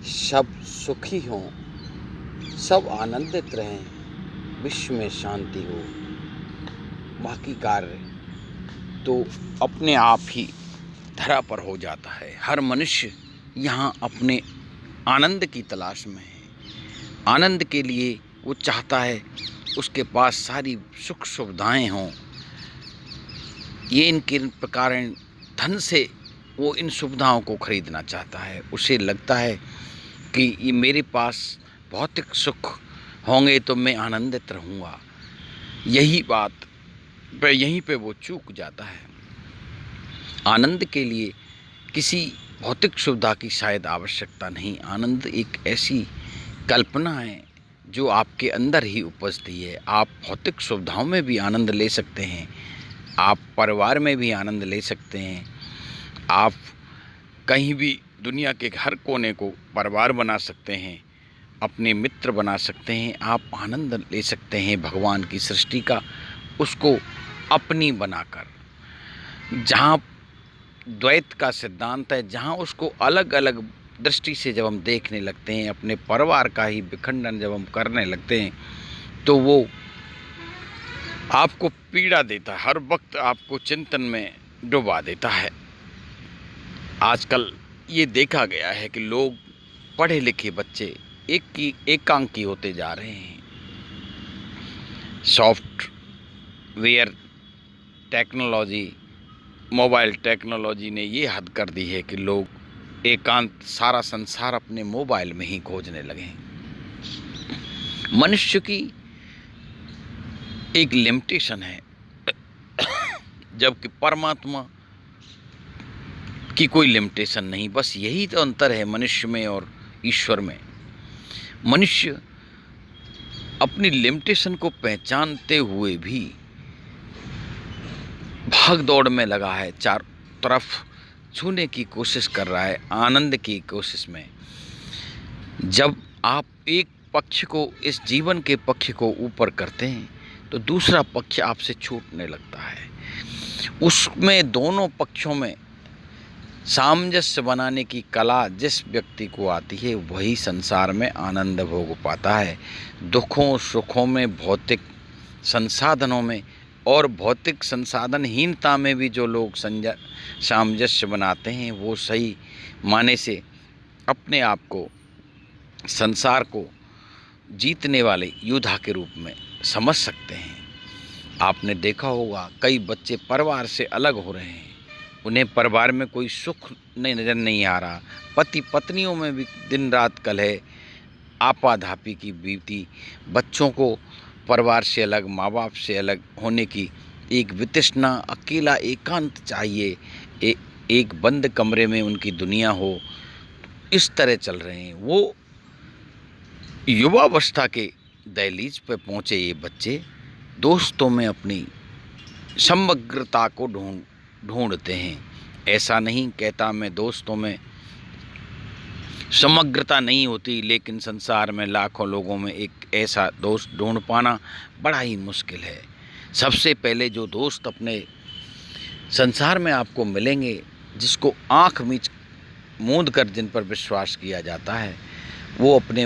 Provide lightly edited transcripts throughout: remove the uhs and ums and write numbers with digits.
सब सुखी हों, सब आनंदित रहें, विश्व में शांति हो। बाकी कार्य तो अपने आप ही धरा पर हो जाता है। हर मनुष्य यहाँ अपने आनंद की तलाश में है। आनंद के लिए वो चाहता है उसके पास सारी सुख सुविधाएं हों। ये इनके प्रकार धन से वो इन सुविधाओं को खरीदना चाहता है। उसे लगता है कि ये मेरे पास भौतिक सुख होंगे तो मैं आनंदित रहूँगा। यही बात यहीं पे वो चूक जाता है। आनंद के लिए किसी भौतिक सुविधा की शायद आवश्यकता नहीं। आनंद एक ऐसी कल्पना है जो आपके अंदर ही उपजती है। आप भौतिक सुविधाओं में भी आनंद ले सकते हैं, आप परिवार में भी आनंद ले सकते हैं, आप कहीं भी दुनिया के हर कोने को परिवार बना सकते हैं, अपने मित्र बना सकते हैं। आप आनंद ले सकते हैं भगवान की सृष्टि का, उसको अपनी बनाकर। जहाँ द्वैत का सिद्धांत है, जहाँ उसको अलग अलग दृष्टि से जब हम देखने लगते हैं, अपने परिवार का ही विखंडन जब हम करने लगते हैं, तो वो आपको पीड़ा देता है, हर वक्त आपको चिंतन में डुबा देता है। आजकल ये देखा गया है कि लोग पढ़े लिखे बच्चे एकांकी होते जा रहे हैं। सॉफ्टवेयर टेक्नोलॉजी, मोबाइल टेक्नोलॉजी ने ये हद कर दी है कि लोग एकांत सारा संसार अपने मोबाइल में ही खोजने लगे हैं। मनुष्य की एक लिमिटेशन है, जबकि परमात्मा की कोई लिमिटेशन नहीं। बस यही तो अंतर है मनुष्य में और ईश्वर में। मनुष्य अपनी लिमिटेशन को पहचानते हुए भी भाग दौड़ में लगा है, चारों तरफ छूने की कोशिश कर रहा है, आनंद की कोशिश में। जब आप एक पक्ष को, इस जीवन के पक्ष को ऊपर करते हैं तो दूसरा पक्ष आपसे छूटने लगता है। उसमें दोनों पक्षों में सामंजस्य बनाने की कला जिस व्यक्ति को आती है वही संसार में आनंद भोग पाता है। दुखों सुखों में, भौतिक संसाधनों में और भौतिक संसाधनहीनता में भी जो लोग सामंजस्य बनाते हैं वो सही माने से अपने आप को, संसार को जीतने वाले योद्धा के रूप में समझ सकते हैं। आपने देखा होगा कई बच्चे परिवार से अलग हो रहे हैं, उन्हें परिवार में कोई सुख नज़र नहीं आ रहा। पति पत्नियों में भी दिन रात कलह, आपाधापी की बीती, बच्चों को परिवार से अलग, माँ बाप से अलग होने की एक वितृष्णा, अकेला एकांत चाहिए, एक बंद कमरे में उनकी दुनिया हो, इस तरह चल रहे हैं। वो युवावस्था के दहलीज पर पहुँचे ये बच्चे दोस्तों में अपनी समग्रता को ढूंढते हैं। ऐसा नहीं कहता मैं दोस्तों में समग्रता नहीं होती, लेकिन संसार में लाखों लोगों में एक ऐसा दोस्त ढूंढ पाना बड़ा ही मुश्किल है। सबसे पहले जो दोस्त अपने संसार में आपको मिलेंगे, जिसको आँख मीच मूंद कर जिन पर विश्वास किया जाता है, वो अपने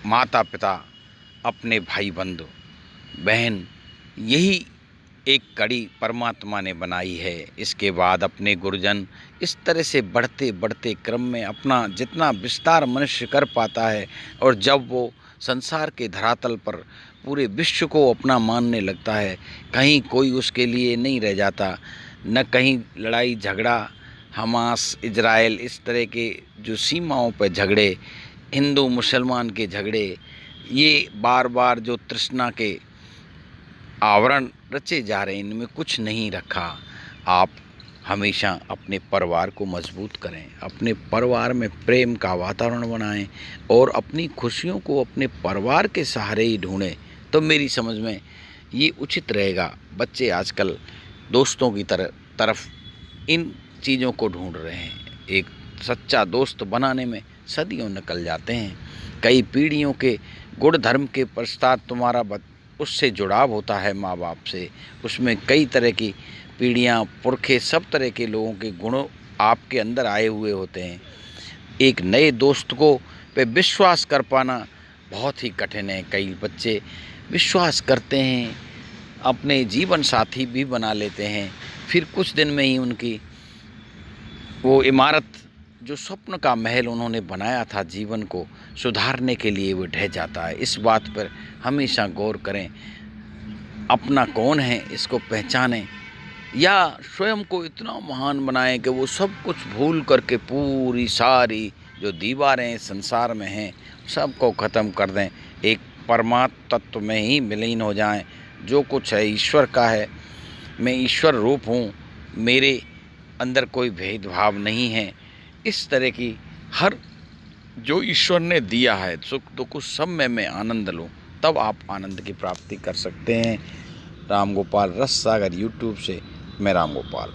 माता पिता, अपने भाई बंधु बहन, यही एक कड़ी परमात्मा ने बनाई है। इसके बाद अपने गुरुजन, इस तरह से बढ़ते बढ़ते क्रम में अपना जितना विस्तार मनुष्य कर पाता है, और जब वो संसार के धरातल पर पूरे विश्व को अपना मानने लगता है, कहीं कोई उसके लिए नहीं रह जाता। न कहीं लड़ाई झगड़ा, हमास इजराइल, इस तरह के जो सीमाओं पर झगड़े, हिंदू मुसलमान के झगड़े, ये बार बार जो तृष्णा के आवरण रचे जा रहे हैं, इनमें कुछ नहीं रखा। आप हमेशा अपने परिवार को मजबूत करें, अपने परिवार में प्रेम का वातावरण बनाएं और अपनी खुशियों को अपने परिवार के सहारे ही ढूंढें, तो मेरी समझ में ये उचित रहेगा। बच्चे आजकल दोस्तों की तरफ इन चीज़ों को ढूंढ रहे हैं। एक सच्चा दोस्त बनाने में सदियों निकल जाते हैं। कई पीढ़ियों के गुण धर्म के पश्चात तुम्हारा उससे जुड़ाव होता है माँ बाप से। उसमें कई तरह की पीढ़ियाँ, पुरखे, सब तरह के लोगों के गुण आपके अंदर आए हुए होते हैं। एक नए दोस्त को पे विश्वास कर पाना बहुत ही कठिन है। कई बच्चे विश्वास करते हैं, अपने जीवन साथी भी बना लेते हैं, फिर कुछ दिन में ही उनकी वो इमारत, जो स्वप्न का महल उन्होंने बनाया था जीवन को सुधारने के लिए, वो ढह जाता है। इस बात पर हमेशा गौर करें, अपना कौन है इसको पहचानें, या स्वयं को इतना महान बनाएं कि वो सब कुछ भूल करके पूरी सारी जो दीवारें संसार में हैं सबको ख़त्म कर दें, एक परमात्म तत्व में ही विलीन हो जाएं। जो कुछ है ईश्वर का है, मैं ईश्वर रूप हूँ, मेरे अंदर कोई भेदभाव नहीं है। इस तरह की हर जो ईश्वर ने दिया है सुख दुख सब में मैं आनंद लूँ, तब आप आनंद की प्राप्ति कर सकते हैं। राम गोपाल रस सागर यूट्यूब से मैं राम गोपाल।